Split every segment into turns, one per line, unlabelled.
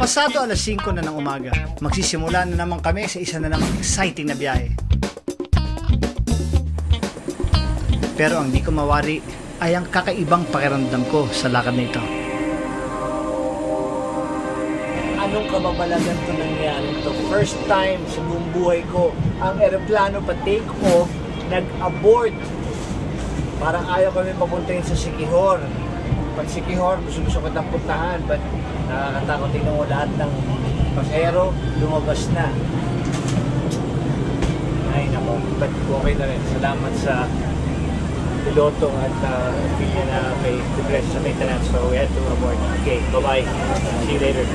Pasado alas 5 na ng umaga, magsisimula na naman kami sa isa na namang exciting na biyahe. Pero ang di ko mawari ay ang kakaibang pakiramdam ko sa lakad na ito.
Anong kababalagan ito nangyari ito? First time sa buong buhay ko, ang eroplano pa take off, nag-abort. Parang ayaw kami papuntahin sa Siquijor. Pag Siquijor, gusto ko kitang puntahan, but nakakatakot tingnan mo lahat ng pasahero, lumabas na. Ay nako, but okay na rin. Salamat sa piloto at pilya na may depress sa maintenance, so we had to abort. Okay, bye-bye. See you later.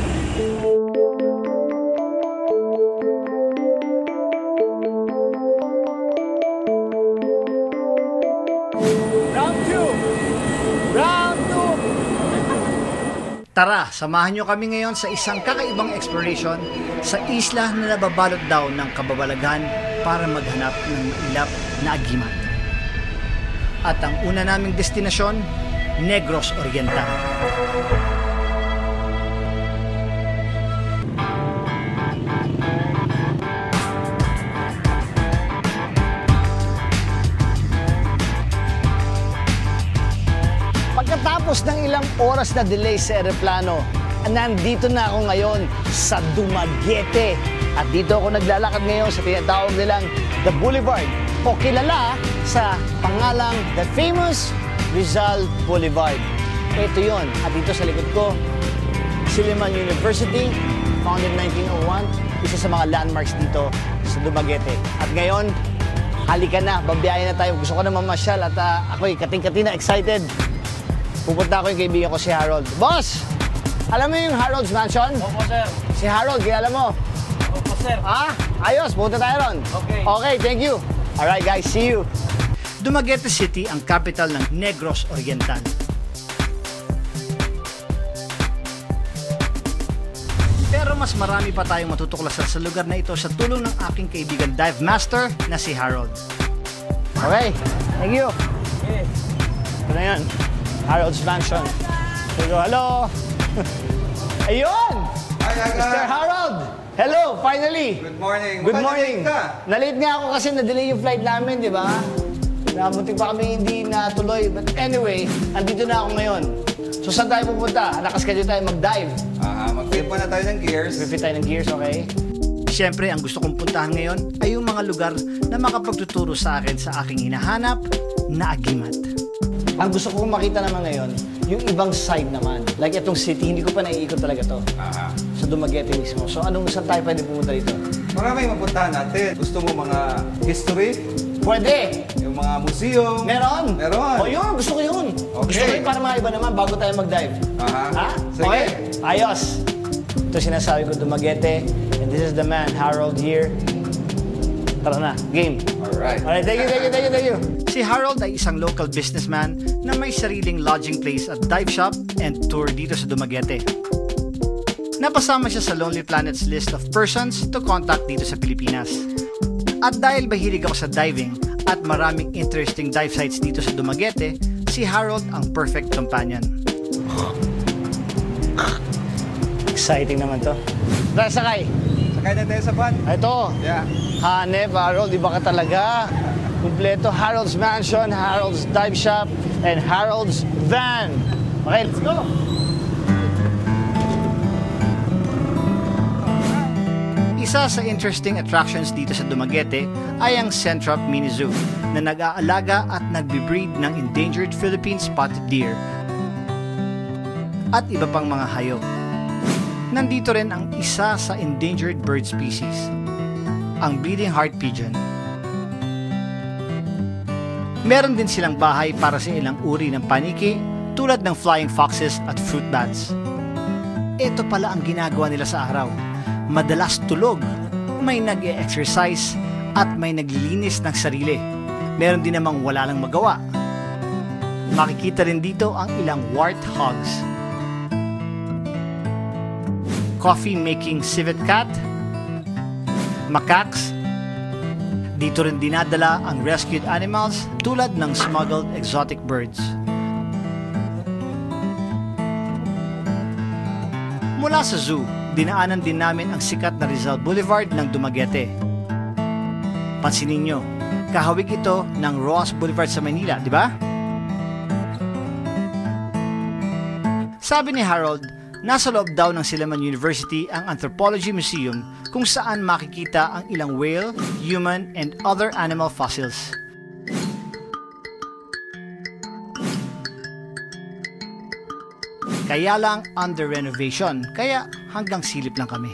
Round 2! Round 2!
Tara, samahan nyo kami ngayon sa isang kakaibang exploration sa isla na nababalot daw ng kababalaghan para maghanap ng mailap na agimat. At ang una naming destinasyon, Negros Oriental. Pagkatapos ng ilang oras na delay sa eroplano, nandito na ako ngayon sa Dumaguete. At dito ako naglalakad ngayon sa tinatawag nilang The Boulevard o kilala sa pangalang The Famous Rizal Boulevard. Ito yon. At dito sa likod ko, Silliman University, founded 1901, isa sa mga landmarks dito sa Dumaguete. At ngayon, halika na, babiyahe na tayo. Gusto ko na mamasyal at ako'y kating-kati na excited. Pupunta ako yung kaibigan ko si Harold. Boss! Alam mo yung Harold's Mansion?
Opo, sir.
Si Harold, kilala mo?
Opo, sir.
Ayos, punta tayo ron.
Okay.
Okay, thank you. Alright guys, see you. Dumaguete City ang capital ng Negros Oriental. Pero mas marami pa tayong matutuklasan sa lugar na ito sa tulong ng aking kaibigan dive master na si Harold. Okay, thank you.
Okay.
Ito na yan. Harold's Mansion. So, hello! Ayun!
Hi, Aga!
Mr. Harold! Hello, finally!
Good morning!
Good
Mukhang
morning!
na-late ka.
Na-late nga ako kasi na-delay yung flight namin, di ba? Muntik pa kami hindi natuloy. But anyway, andito na ako ngayon. So, saan tayo pupunta? Nakaschedule tayo mag-dive.
Mag-flip pa na tayo ng gears.
Refit tayo ng gears, okay? Siyempre, ang gusto kong puntahan ngayon ay yung mga lugar na makapagtuturo sa akin sa aking hinahanap na agimat. Ang gusto kong makita naman ngayon, yung ibang side naman. Like itong city, hindi ko pa naiikot talaga to. Sa Dumaguete mismo. So saan tayo pwede pumunta dito?
Marami mapuntahan natin. Gusto mo mga history?
Pwede!
Yung mga museum?
Meron!
Meron!
O yun, gusto ko yun.
Okay.
Gusto ko yun para maiba naman bago tayo mag-dive. Ha?
Sige.
Okay? Ayos! Ito sinasabi ko, Dumaguete. And this is the man, Harold here. Tara na, game.
Alright.
Alright, thank you. Si Harold ay isang local businessman na may sariling lodging place at dive shop and tour dito sa Dumaguete. Napasama siya sa Lonely Planet's list of persons to contact dito sa Pilipinas. At dahil mahilig ako sa diving at maraming interesting dive sites dito sa Dumaguete, si Harold ang perfect companion. Exciting naman to. Tara, sakay!
Sakay na tayo sa van.
Ito!
Yeah.
Hanep, Harold, iba ka talaga. Kumpleto, Harold's Mansion, Harold's Dive Shop, and Harold's Van. Okay, let's go! Isa sa interesting attractions dito sa Dumaguete ay ang Centrop Mini Zoo na nag-aalaga at nagbe-breed ng endangered Philippine spotted deer at iba pang mga hayop. Nandito rin ang isa sa endangered bird species, ang bleeding heart pigeon. Meron din silang bahay para sa ilang uri ng paniki tulad ng flying foxes at fruit bats. Ito pala ang ginagawa nila sa araw. Madalas tulog, may nag-e-exercise at may naglilinis ng sarili. Meron din namang wala lang magawa. Makikita rin dito ang ilang warthogs, coffee-making civet cat, macaques. Dito rin dinadala ang rescued animals tulad ng smuggled exotic birds. Mula sa zoo, dinaanan din namin ang sikat na Rizal Boulevard ng Dumaguete. Pansinin nyo, kahawig ito ng Roas Boulevard sa Manila, di ba? Sabi ni Harold, nasa loob daw ng Silliman University ang Anthropology Museum kung saan makikita ang ilang whale, human, and other animal fossils. Kaya lang under renovation, kaya hanggang silip lang kami.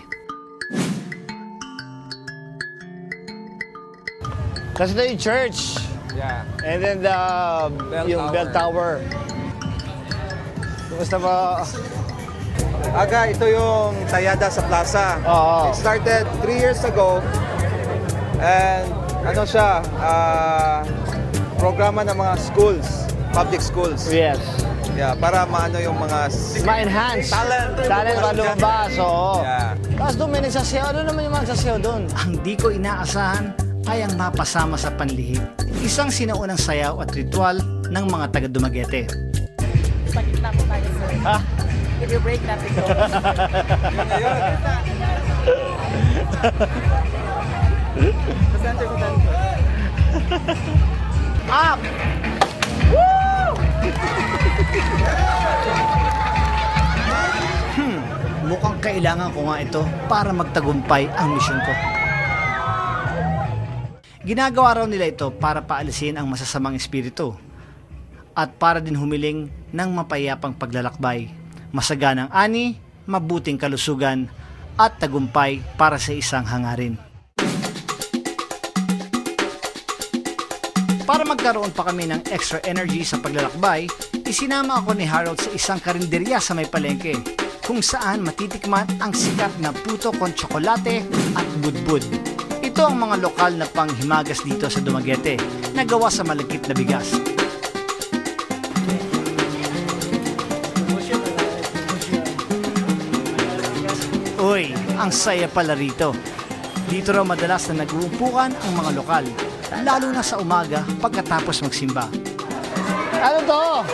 Kasi ito yung church.
Yeah.
And then yung bell tower. Kumusta ba?
Aga, ito yung Tayada sa Plaza.
Oo.
It started 3 years ago. And ano siya, programa ng mga schools, public schools.
Yes.
Yeah, para maano yung mga
Ma-enhance.
Talent.
Talent ba lumabas, oo.
Yeah.
Tapos doon may nagsasayaw. Ano naman yung mga nagsasayaw doon?
Ang di ko inaasahan ay ang mapasama sa panlihik. Isang sinaunang sayaw at ritual ng mga taga Dumaguete.
Sakit na po tayo, sir.
Ha?
Give you a break natin ko.
Up!
Mukhang kailangan ko nga ito para magtagumpay ang misyon ko. Ginagawa raw nila ito para paalisin ang masasamang espiritu at para din humiling ng mapayapang paglalakbay, masaganang ani, mabuting kalusugan at tagumpay para sa isang hangarin. Para magkaroon pa kami ng extra energy sa paglalakbay, isinama ako ni Harold sa isang karinderya sa may palengke kung saan matitikman ang sikat na puto con tsokolate at budbud. Ito ang mga lokal na panghimagas dito sa Dumaguete na gawa sa malagkit na bigas. Uy, ang saya pala rito. Dito raw madalas na nag-uumpukan ang mga lokal, lalo na sa umaga pagkatapos magsimba.
Ano to?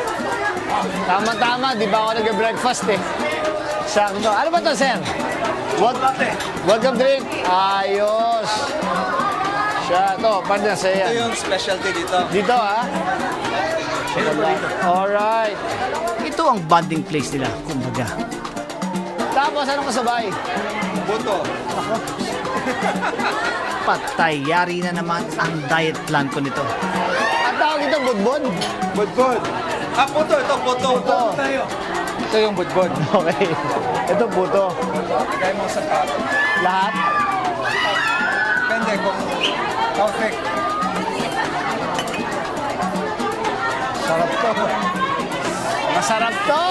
Tama-tama, di ba ako nag-breakfast eh? Sakto. Ano ba to, sir? Welcome drink. Ayos. Siya, to, partner sa
Ito
yan.
yung specialty dito.
Dito, ha? Alright.
Ito ang bonding place nila, kumbaga.
Tapos, anong kasabay?
Buto.
Patayari na naman ang diet plan ko nito.
Ang tawag ito, budbud?
Budbud. Puto. Ito, puto.
Puto.
Ito yung budbud.
Okay. Ito, puto.
Lagay mo sa plato.
Lahat?
Depende kung perfect.
Sarap to. Masarap to!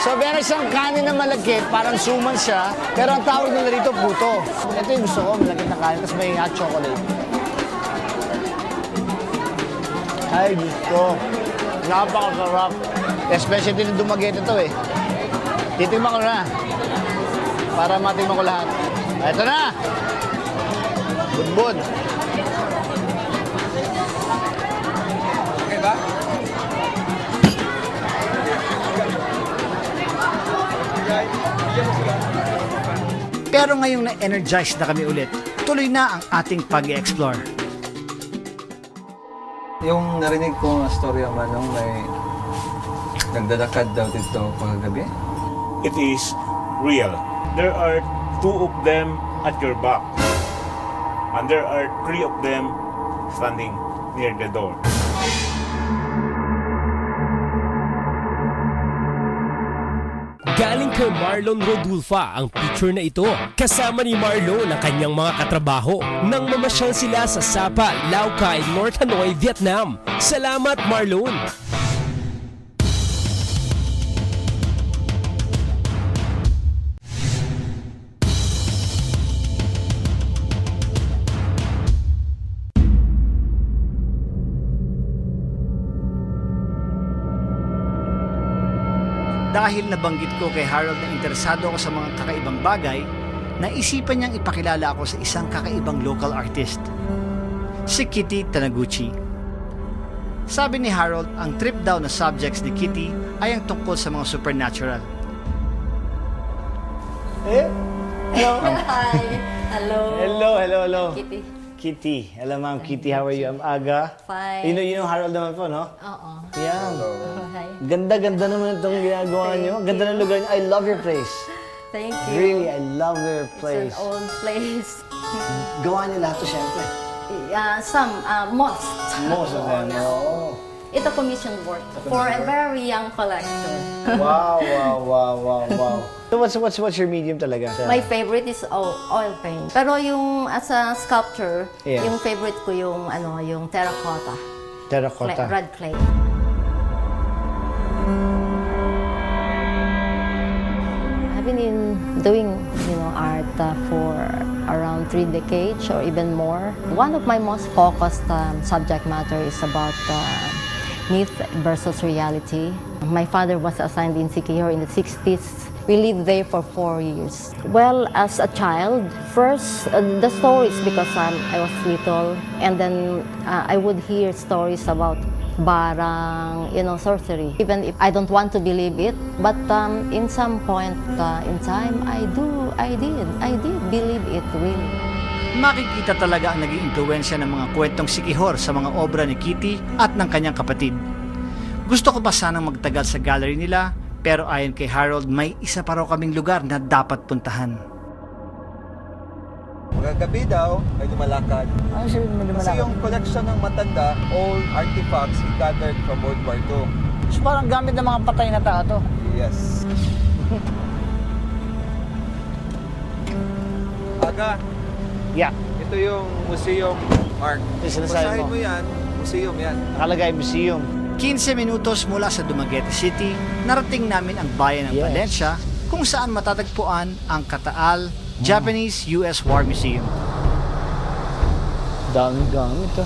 So, meron siyang kanin na malagkit, parang suman siya, pero ang tawag nila rito, puto. Ito yung gusto ko, malagkit na kanin, tapos may hot chocolate. Ay, gusto. Napakasarap. Especially din Dumaguete to eh. Titigman ko na. Para matigman ko lahat. Ito na! Budbud.
Okay ba?
Pero ngayong na-energize na kami ulit, tuloy na ang ating pag-explore.
Yung narinig ko na story ang manong may nagdadakad daw dito paggabi.
It is real. There are 2 of them at your back. And there are 3 of them standing near the door.
Galing kay Marlon Rodulfa ang picture na ito. Kasama ni Marlon ang kanyang mga katrabaho nang mamasyal sila sa Sapa, Lao Cai, North Hanoi, Vietnam. Salamat, Marlon!
Dahil nabanggit ko kay Harold na interesado ako sa mga kakaibang bagay, naisipan niyang ipakilala ako sa isang kakaibang local artist, si Kitty Taniguchi. Sabi ni Harold, ang trip daw na subjects ni Kitty ay ang tungkol sa mga supernatural. Eh? Hello.
Hi. Hello.
Hello.
Kitty.
Kitty. Hello, Ma'am Kitty. How are you? I'm Aga.
Fine.
You know Harold naman po, no?
Oo.
Yan.
Hi.
Ganda-ganda naman itong ginagawa nyo. Ganda ng lugar nyo. I love your place.
Thank you.
Really, I love your place.
It's an old place.
Gawa niyo lahat to, syempre.
Most.
Most of them. Oh.
Ito commission work for a very young collector.
Wow. So what's your medium talaga?
My favorite is oil paint. Pero yung as a sculpture,
Yes.
yung favorite ko yung yung terracotta.
Terracotta.
Red clay. I've been doing art for around 3 decades or even more. One of my most focused subject matter is about myth versus reality. My father was assigned in Siquijor in the 60s. We lived there for 4 years. Well, as a child, first the stories because I was little, and then I would hear stories about barang, sorcery. Even if I don't want to believe it, but in some point in time, I did believe it really.
Makikita talaga ang naging impluwensya ng mga kwentong Siquijor sa mga obra ni Kitty at ng kanyang kapatid. Gusto ko pa sanang magtagal sa gallery nila, pero ayon kay Harold, may isa pa raw kaming lugar na dapat puntahan.
Magagabi daw, ay lumalakad.
Ano siya
Kasi yung collection ng matanda, old artifacts he gathered from World War II.
So parang gamit ng mga patay na tao to.
Yes. Aga,
Yeah.
ito yung museum, Mark.
Yung sinasabi
Basahin
mo.
mo yan, museum yan.
Nakalagay museum.
15 minutos mula sa Dumaguete City, narating namin ang bayan ng
Yes.
Valencia kung saan matatagpuan ang Kataal Japanese-US War Museum.
Daming gamit to.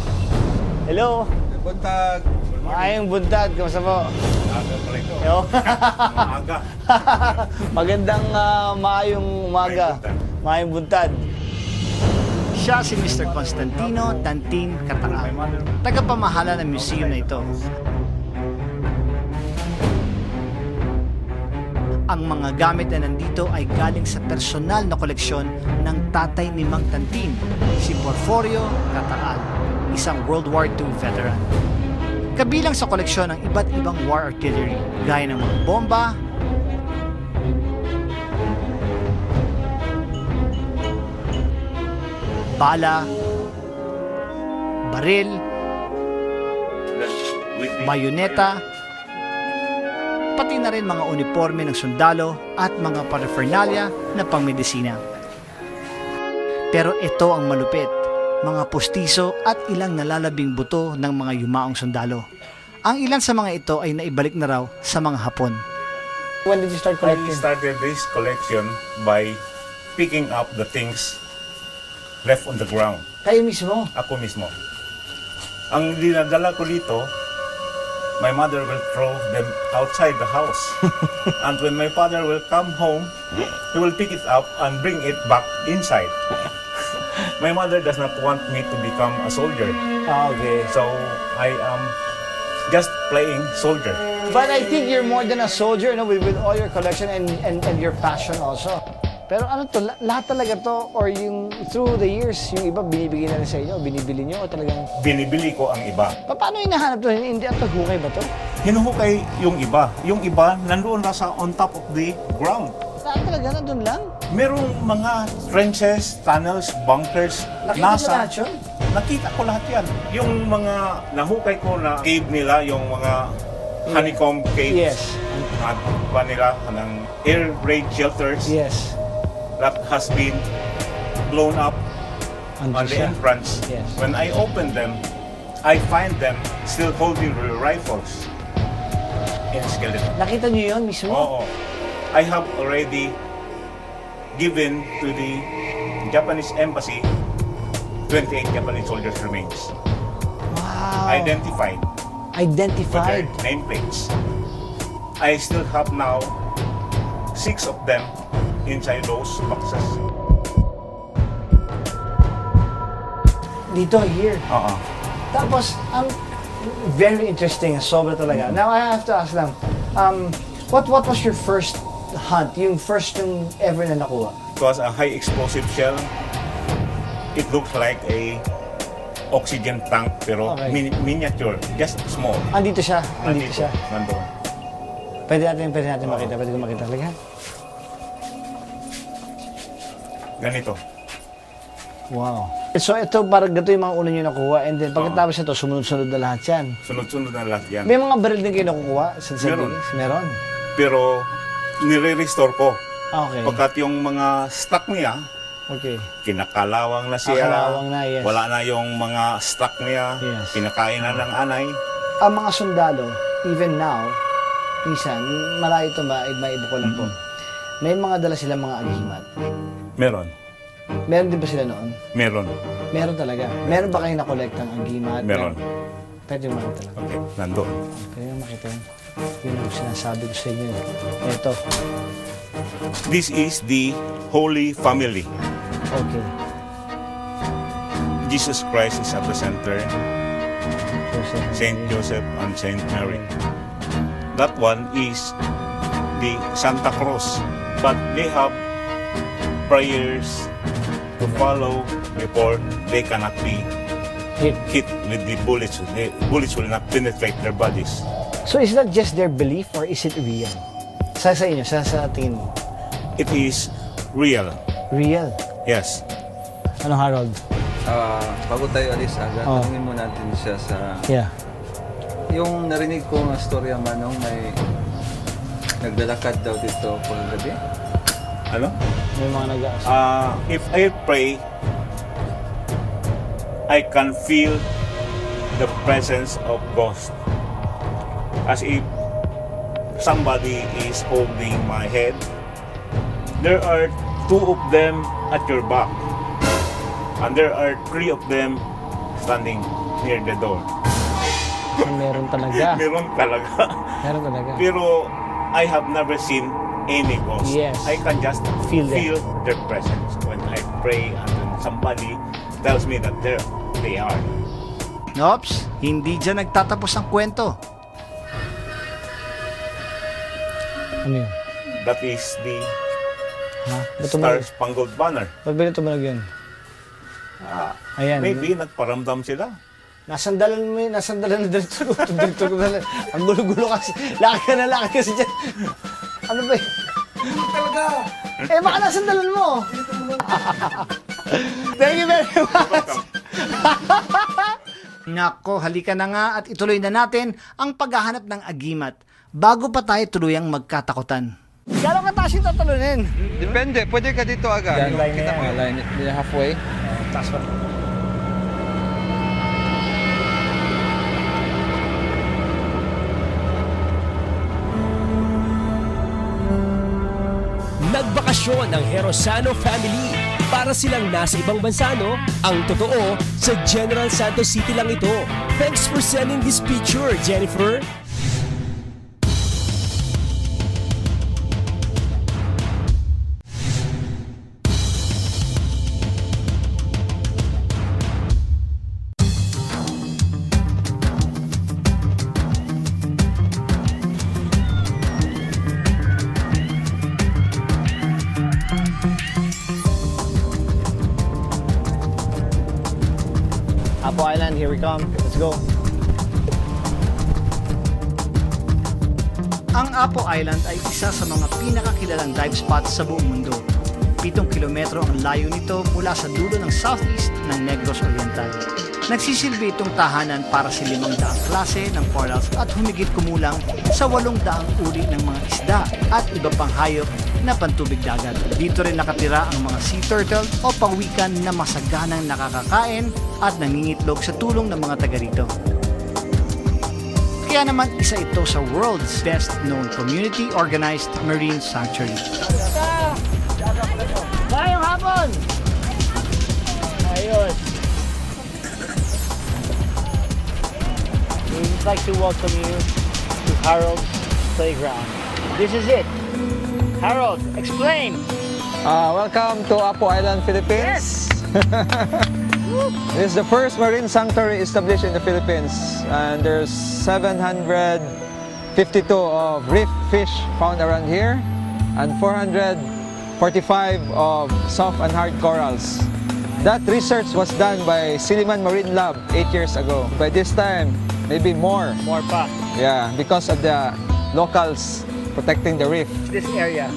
Hello.
Buntag.
Maayong buntag. Kamusta po?
Aga pala ito.
Hello.
Aga.
Magandang maayong umaga. Maayong buntag.
Siya si Mr. Constantino Tantin Kataal, tagapamahala ng museum na ito. Ang mga gamit na nandito ay galing sa personal na koleksyon ng tatay ni Mang Tantin, si Porforio Kataal, isang World War II veteran. Kabilang sa koleksyon ng iba't ibang war artillery, gaya ng mga bomba, bala, baril, bayoneta, pati na rin mga uniforme ng sundalo at mga paraphernalia na pangmedisina. Pero ito ang malupit, mga postiso at ilang nalalabing buto ng mga yumaong sundalo. Ang ilan sa mga ito ay naibalik na raw sa mga Hapon.
When did you start
I
collecting?
started this collection by picking up the things left on the ground.
Kayo mismo.
Ako mismo. Ang dinadala ko dito, my mother will throw them outside the house. And when my father will come home, he will pick it up and bring it back inside. My mother does not want me to become a soldier.
Okay.
So I am just playing soldier.
But I think you're more than a soldier, with all your collection and your passion also. Pero ano to, lahat talaga to, or yung through the years, yung iba binibigyan na rin sa inyo, binibili nyo, o talagang...
Binibili ko ang iba.
Paano hinahanap to? Hindi at hukay ba to?
Hinuhukay yung iba. Yung iba, nandoon na sa on top of the ground.
Saan talaga? Nandun lang?
Merong mga trenches, tunnels, bunkers.
Nakita mo lahat yun?
Nakita ko lahat yan. Yung mga nahukay ko na cave nila, yung mga honeycomb caves.
Yes.
Nagawa nila ng air raid shelters
Yes.
that has been blown up
Andun
on the
siya?
entrance.
Yes.
When I open them, I find them still holding their rifles in skeleton.
Nakita nyo yun mismo?
Oo. I have already given to the Japanese embassy 28 Japanese soldiers' remains.
Wow.
Identified with their
Identified.
nameplates. I still have now 6 of them inside those boxes.
Dito, here.
Oo.
Tapos, very interesting. Sobra talaga. Now, I have to ask lang, what was your first hunt, yung first yung ever na nakuha?
It was a high explosive shell. It looks like a oxygen tank pero
Okay.
miniature, just small.
Andito siya. Andito siya.
Nandun.
Pwede natin makita. Pwede ko makita. Halika.
Ganito.
Wow. So ito parang ganito yung mga una nyo nakuha and then pagkatapos nito sumunod-sunod na lahat yan.
Sunod-sunod na lahat yan.
May mga baril din kayo nakukuha sa
Meron.
Diggings? Meron.
Pero nire-restore ko.
Okay.
Pagkat yung mga stock niya,
Okay.
kinakalawang na siya.
Kalawang na, yes.
Wala na yung mga stock niya.
Yes.
Kinakain na ng anay.
Ang mga sundalo, even now, minsan, malayo ito maiba ko lang po. May mga dala silang mga agimat.
Meron.
Meron din ba sila noon?
Meron.
Meron talaga. Meron ba kayong nakolektang agimat?
Meron.
Pwede mo makita lang.
Okay, nandun.
Pwede mo makita lang. Yun ang sinasabi ko sa inyo. Ito.
This is the Holy Family.
Okay.
Jesus Christ is at the center.
Joseph.
Saint Joseph and Saint Mary. That one is the Santa Cruz. But they have prayers to follow before they cannot be hit with the bullets. The bullets will not penetrate their bodies.
So is that just their belief or is it real? Sa inyo, sa tingin mo?
It is real.
Real?
Yes.
Ano, Harold?
Bago tayo alis agad,
Oh.
tanungin mo natin siya sa...
Yeah.
Yung narinig ko na storya Manong, may naglalakad daw dito paggabi.
Ano?
May mga nag-aas.
If I pray, I can feel the presence of ghost. As if somebody is holding my head. There are 2 of them at your back. And there are 3 of them standing near the door.
Meron talaga.
Meron talaga.
Meron talaga.
Pero I have never seen any ghost.
Yes.
I can just
Feel
feel,
them.
their presence when I pray and when somebody tells me that they are.
Ops, hindi dyan nagtatapos ang kwento. Ano yun?
That is the
Ha? Ba't
Star
tumalag?
Spangled Banner.
Ba't ba yung tumalag yun? Ayan.
Maybe nagparamdam sila.
Nasandalan mo yun, nasandalan na dito. Ang gulo-gulo kasi. Laki kasi dyan. Ano ba yun? Talaga. Baka nasandalan mo. Thank you very much. Nako, halika na nga at ituloy na natin ang paghahanap ng agimat bago pa tayo tuluyang magkatakutan. Gano'ng kataas yung tatalunin?
Depende, pwede ka dito agad.
Yan, line na
Kita mo
yan.
yung line, halfway.
Taas pa.
Nagbakasyon ang Herosano family. Para silang nasa ibang bansa, no? Ang totoo, sa General Santos City lang ito. Thanks for sending this picture, Jennifer.
Apo Island, here we come. Let's go. Ang Apo Island ay isa sa mga pinakakilalang dive spots sa buong mundo. 7 kilometro ang layo nito mula sa dulo ng southeast ng Negros Oriental. Nagsisilbi itong tahanan para sa 500 klase ng corals at humigit kumulang sa 800 uri ng mga isda at iba pang hayop na pantubig dagat. Dito rin nakatira ang mga sea turtle o pawikan na masaganang nakakakain at nangingitlog sa tulong ng mga taga rito. Kaya naman isa ito sa world's best known community organized marine sanctuary. Ngayong hapon! Ayun! We would like to welcome you to Harold's Playground. This is it. Harold, explain!
Welcome to Apo Island, Philippines. This is the first marine sanctuary established in the Philippines, and there's 752 of reef fish found around here. and 445 of soft and hard corals. That research was done by Silliman Marine Lab 8 years ago. By this time, maybe more.
More pa.
Yeah, because of the locals protecting the reef.
This area.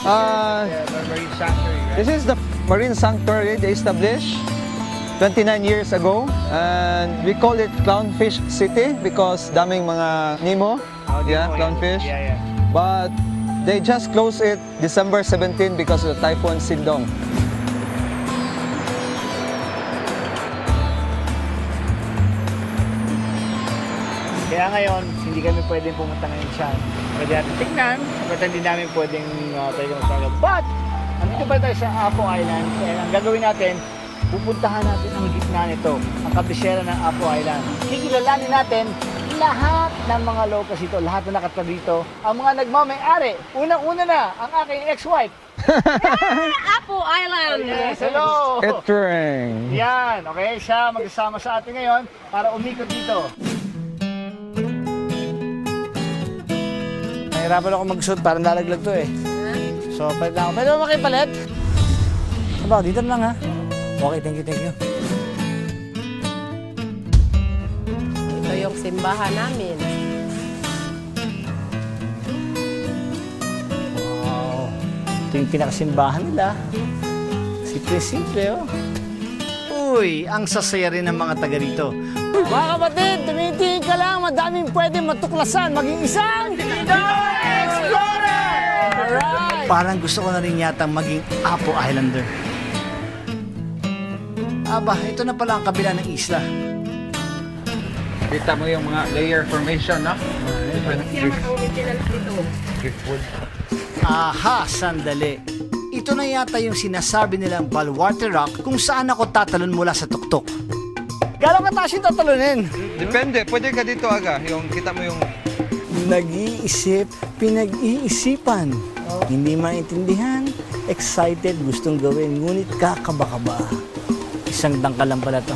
The marine sanctuary, right?
This is the marine sanctuary they established 29 years ago, and we call it Clownfish City because daming mga Nemo. Yeah, clownfish.
Yeah.
But they just closed it December 17 because of the Typhoon Sindong.
Kaya ngayon, hindi kami pwedeng pumunta ngayon siya. Pwede natin tingnan, but hindi namin pwedeng tayo magpagawa. But, andito pa tayo sa Apo Island. Kaya ang gagawin natin, pupuntahan natin ang gitna nito, ang kabisera ng Apo Island. Kikilalanin natin lahat ng mga locals dito, lahat na nakatira dito, ang mga nagmamay-ari. Unang-una na, ang aking ex-wife.
Apo Island!
Yes, hello!
Etring.
Yan, okay, siya magsasama sa atin ngayon para umikot dito. Nahirapan ako mag-shoot, parang lalaglag to eh. So, palit lang ako. Pwede ba makipalit? Aba, dito na lang ha. Okay, thank you.
Ito yung simbahan namin.
Wow. Ito yung pinakasimbahan nila. Simple, oh. Uy, ang sasaya rin ng mga taga rito. Mga kapatid, tumitingin ka lang, madaming pwede matuklasan, maging isang Pinoy Explorer! Alright! Parang gusto ko na rin yata maging Apo Islander. Aba, ito na pala ang kabila ng isla.
Kita mo yung mga layer formation, no?
Aha, sandali. Ito na yata yung sinasabi nilang Baluarte Rock kung saan ako tatalon mula sa tuktok. Gano'ng kataas yung tatalunin?
Depende, pwede ka dito aga. Yung kita mo yung
Nag-iisip, pinag-iisipan. Hindi maintindihan, excited, gustong gawin, ngunit kakaba-kaba. Isang dangka lang pala to.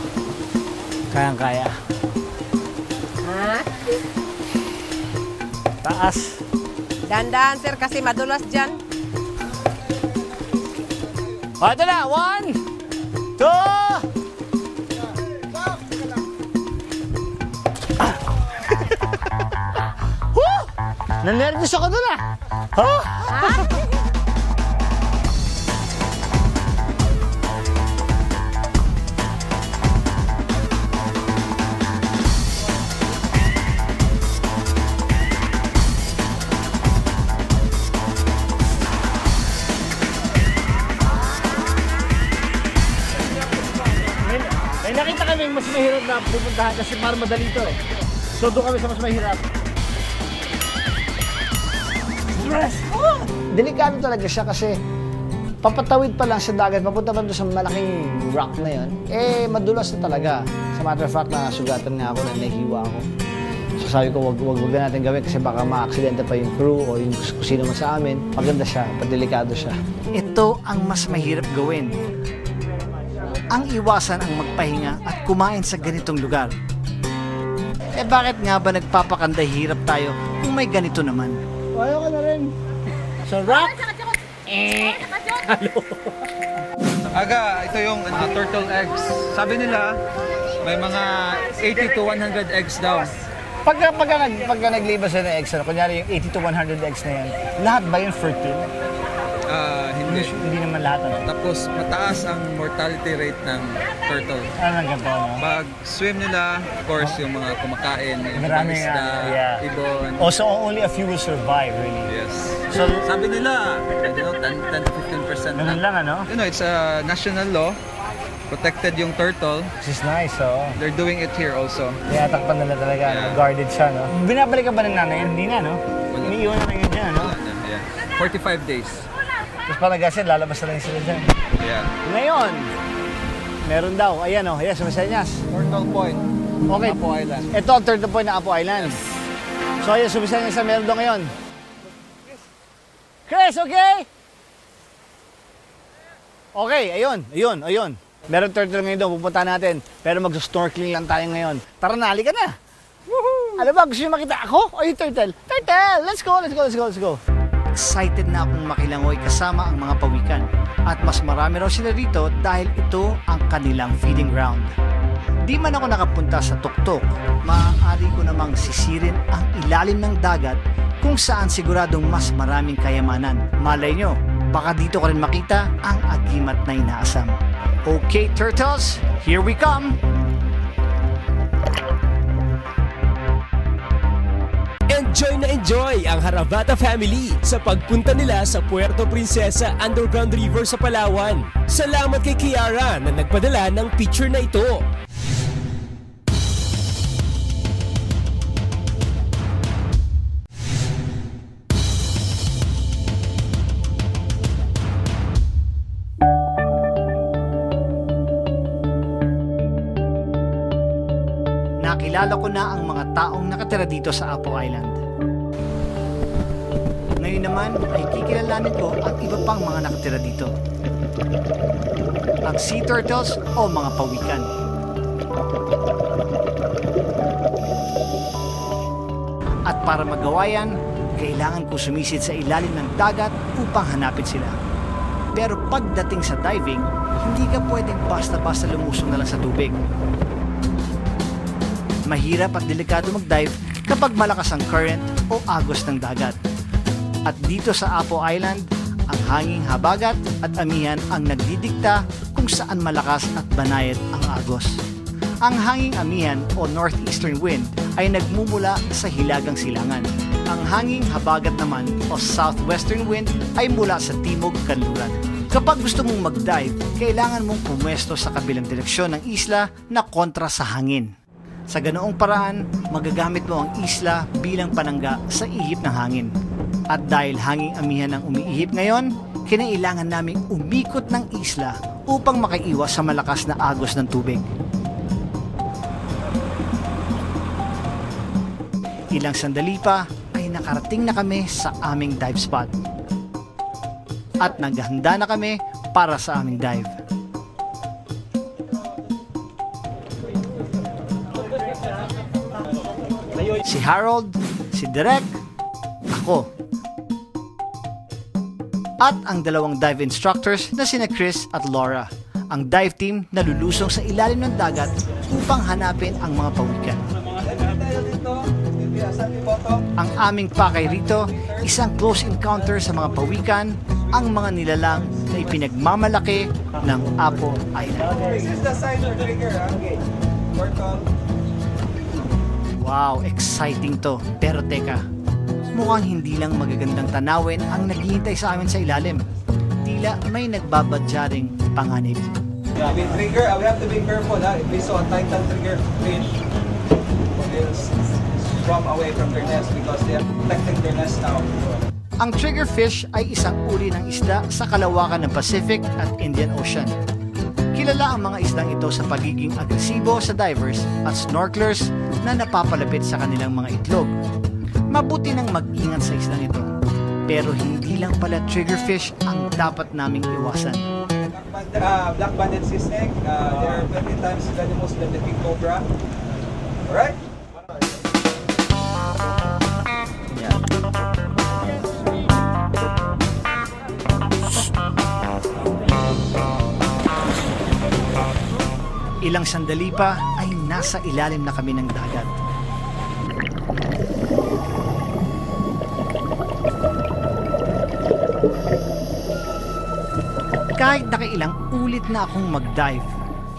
Kayang-kaya.
Ha?
Taas.
Dandan, sir, kasi madulas dyan.
O, ito na. 1, 2... Nanervous ako doon ah! Ha? May nakita kami mas mahirap na pupuntahan kasi para madali ito eh. So doon kami sa mas mahirap. Delikado talaga siya kasi papatawid pa lang sa dagat, papunta pa doon sa malaking rock na yun, eh madulas na talaga. Sa matter of fact, nasugatan nga ako na nahihiwa ako. So sabi ko, wag na natin gawin kasi baka ma-aksidente pa yung crew o yung sino man sa amin. Maganda siya, padelikado siya. Ito ang mas mahirap gawin. Ang iwasan ang magpahinga at kumain sa ganitong lugar. Eh bakit nga ba nagpapakanday hirap tayo kung may ganito naman? Ayaw ka na rin. So, rock.
aga, ito yung turtle eggs. Sabi nila, may mga 80 to 100 eggs daw.
Pagka naglibas na ng eggs, kunyari yung 80 to 100 eggs na yan, lahat ba yun fertile?
Hindi
naman lahat. Ano?
Tapos mataas ang mortality rate ng turtle.
Ano lang ganito, no?
Pag swim nila, of course, yung mga kumakain, yung
Maraming,
isda,
yeah.
ibon.
Also, only a few will survive, really.
Yes.
So,
Sabi nila, 10 to 15%
ganun lang, ano?
You know, it's a national law. Protected yung turtle.
This is nice, oh.
They're doing it here also.
Kaya takpan nila talaga,
Yeah.
no? Guarded siya, no? Binabalik ka ba ng nanay? Hindi na, no?
Wala.
Iniiwan na lang yun dyan, no?
Yeah. 45 days.
Tapos parang gasin, lalabas na lang sila dyan.
Yeah.
Ngayon, meron daw. Ayan, oh. Ayan, sumisenyas.
Turtle Point.
Okay.
Apo Island.
Ito ang third point ng Apo Island. So, ayan, sumisenyas na meron daw ngayon. Chris, okay? Okay, ayun. Meron turtle ngayon doon, pupunta natin. Pero mag-snorkeling lang tayo ngayon. Tara na, halika na. Woohoo! Alam ba, gusto nyo makita ako o yung turtle? Turtle! Let's go!
excited na akong makilangoy kasama ang mga pawikan. At mas marami raw sila rito dahil ito ang kanilang feeding ground. Di man ako nakapunta sa tuktok, maaari ko namang sisirin ang ilalim ng dagat kung saan siguradong mas maraming kayamanan. Malay nyo, baka dito ko rin makita ang agimat na inaasam. Okay, turtles, here we come!
Enjoy na enjoy ang Haravata family sa pagpunta nila sa Puerto Princesa Underground River sa Palawan. Salamat kay Kiara na nagpadala ng picture na ito.
Nakilala ko na ang mga taong nakatira dito sa Apo Island. Ngayon naman ay kikilalanin ko ang iba pang mga nakatira dito. Ang sea turtles o mga pawikan. At para magawa yan, kailangan ko sumisid sa ilalim ng dagat upang hanapin sila. Pero pagdating sa diving, hindi ka pwedeng basta-basta lumusong na lang sa tubig. Mahirap at delikado mag-dive kapag malakas ang current o agos ng dagat. At dito sa Apo Island, ang hanging habagat at amihan ang nagdidikta kung saan malakas at banayad ang agos. Ang hanging amihan o northeastern wind ay nagmumula sa hilagang silangan. Ang hanging habagat naman o southwestern wind ay mula sa timog kanluran. Kapag gusto mong mag-dive, kailangan mong pumwesto sa kabilang direksyon ng isla na kontra sa hangin. Sa ganoong paraan, magagamit mo ang isla bilang panangga sa ihip ng hangin. At dahil hanging amihan ang umiihip ngayon, kinailangan naming umikot ng isla upang makaiwas sa malakas na agos ng tubig. Ilang sandali pa ay nakarating na kami sa aming dive spot. At naghahanda na kami para sa aming dive. Si Harold, si Derek, ako. At ang dalawang dive instructors na sina Chris at Laura, ang dive team na lulusong sa ilalim ng dagat upang hanapin ang mga pawikan. Ang aming pakay rito, isang close encounter sa mga pawikan, ang mga nilalang na ipinagmamalaki ng Apo Island. Wow, exciting to. Pero teka, mukhang hindi lang magagandang tanawin ang naghihintay sa amin sa ilalim. Tila may nagbabadyaring panganib.
With trigger, we have to be careful. If we saw a titan trigger fish, will swim away from their nest because they are protecting their nest now.
Ang triggerfish ay isang uri ng isda sa kalawakan ng Pacific at Indian Ocean. Kilala ang mga isdang ito sa pagiging agresibo sa divers at snorkelers na napapalapit sa kanilang mga itlog. Mabuti nang mag-ingat sa isdang ito. Pero hindi lang pala triggerfish ang dapat naming iwasan.
Black-banded sea snake, they are 20 times venomous than the king cobra. Alright?
Ilang sandali pa ay nasa ilalim na kami ng dagat. Kahit nakailang ulit na akong mag-dive,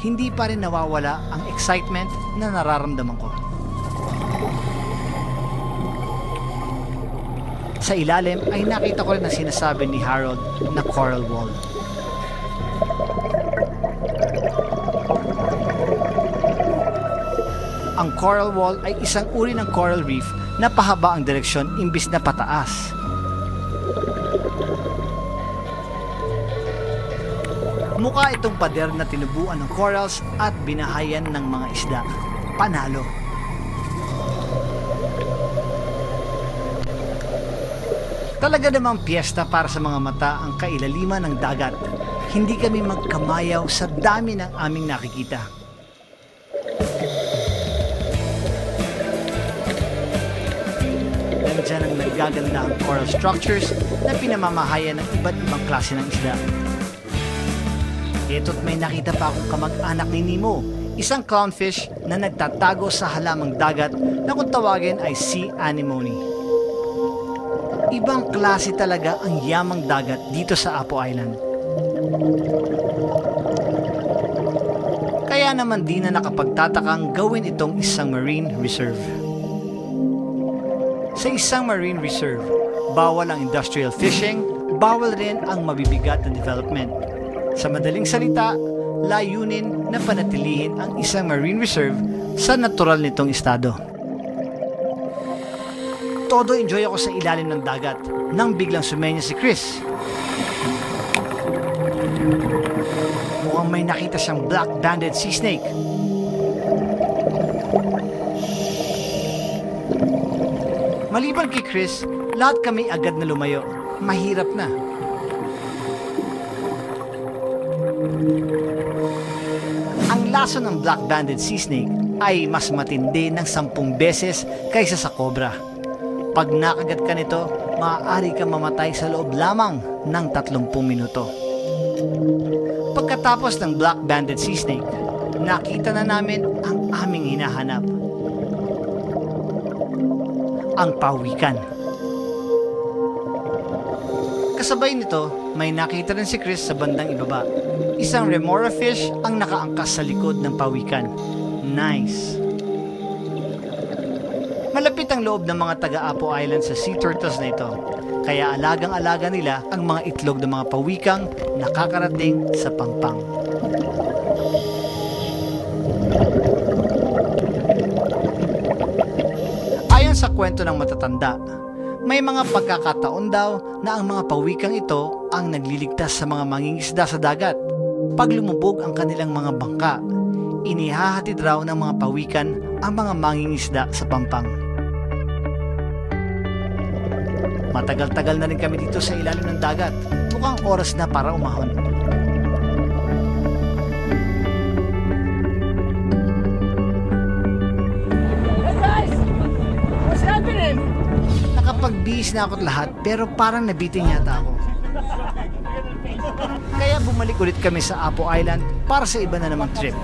hindi pa rin nawawala ang excitement na nararamdaman ko. Sa ilalim ay nakita ko rin ang sinasabi ni Harold na coral wall. Ang coral wall ay isang uri ng coral reef na pahaba ang direksyon imbis na pataas. Mukha itong pader na tinubuan ng corals at binahayan ng mga isda. Panalo! Talaga namang piyesta para sa mga mata ang kailaliman ng dagat. Hindi kami magkamayaw sa dami ng aming nakikita. Nandiyan ang naggaganda ang coral structures na pinamamahayan ng iba't ibang klase ng isda. Ito't may nakita pa akong kamag-anak ni Nemo, isang clownfish na nagtatago sa halamang dagat na kung tawagin ay sea anemone. Ibang klase talaga ang yamang dagat dito sa Apo Island. Kaya naman di na nakapagtatakang gawin itong isang marine reserve. Sa isang marine reserve, bawal ang industrial fishing, bawal rin ang mabibigat na development. Sa madaling salita, layunin na panatilihin ang isang marine reserve sa natural nitong estado. Todo enjoy ako sa ilalim ng dagat nang biglang sumenya si Chris. Mukhang may nakita siyang black-banded sea snake. Maliban kay Chris, lahat kami agad na lumayo. Mahirap na. Ang laso ng black-banded sea snake ay mas matindi ng 10 beses kaysa sa cobra. Pag nakagat ka nito, maaari kang mamatay sa loob lamang ng 30 minuto. Pagkatapos ng black-banded sea snake, nakita na namin ang aming hinahanap. Ang pawikan. Kasabay nito, may nakita rin si Chris sa bandang ibaba. Isang remora fish ang nakaangkas sa likod ng pawikan. Nice! Malapit ang loob ng mga taga-Apo Island sa sea turtles na ito, kaya alagang-alaga nila ang mga itlog ng mga pawikang nakakarating sa pangpang. Ayon sa kwento ng matatanda, may mga pagkakataon daw na ang mga pawikang ito ang nagliligtas sa mga mangingisda sa dagat. Pag lumubog ang kanilang mga bangka, inihahatid raw ng mga pawikan ang mga mangingisda sa pampang. Matagal-tagal na rin kami dito sa ilalim ng dagat. Mukhang oras na para umahon.
Hey guys! What's happening?
Nakapagbihis na ako't lahat pero parang nabitin yata ako. Kaya bumalik ulit kami sa Apo Island para sa iba na namang trip.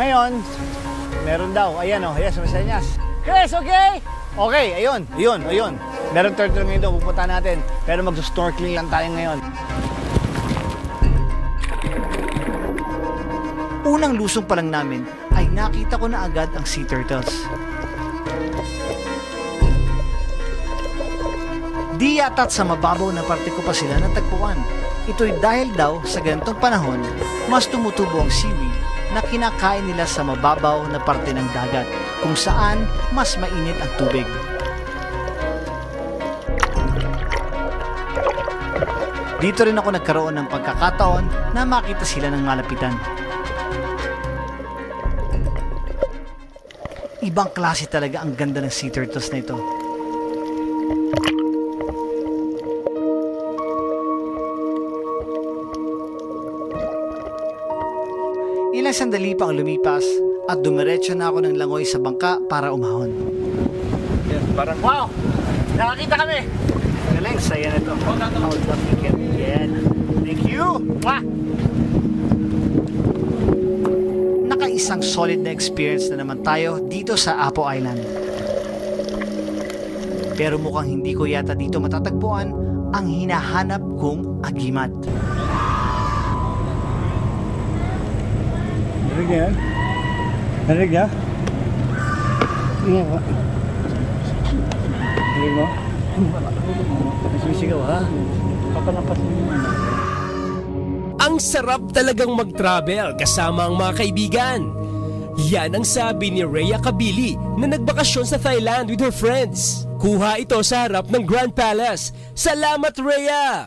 Ngayon, meron daw. Ayan o, ayan sa Masenyas. Chris, okay? Okay, ayun. Meron turtle ngayon doon, pupunta natin. Pero mag-snorkeling lang tayo ngayon. Unang lusong pa lang namin ay nakita ko na agad ang sea turtles. Di yata't sa mababaw na parte ko pa sila natagpuan. Ito'y dahil daw sa ganitong panahon, mas tumutubo ang seaweed na kinakain nila sa mababaw na parte ng dagat, kung saan mas mainit ang tubig. Dito rin ako nagkaroon ng pagkakataon na makita sila ng malapitan. Ibang klase talaga ang ganda ng sea turtles na ito. Ilang sandali pa ang lumipas at dumiretso na ako ng langoy sa bangka para umahon.
Yes, parang
Wow! Nakakita kami!
Galing, saya na ito.
Yan. Thank you! Mwah!
Nakaisang solid na experience na naman tayo dito sa Apo Island. Pero mukhang hindi ko yata dito matatagpuan ang hinahanap kong agimat.
Narinig niya yan? Narinig niya? Hindi nga. Narinig mo? Sumisigaw ha? Papalapas mo naman.
Ang sarap talagang mag-travel kasama ang mga kaibigan. Yan ang sabi ni Rhea Kabili na nagbakasyon sa Thailand with her friends. Kuha ito sa harap ng Grand Palace. Salamat, Rhea!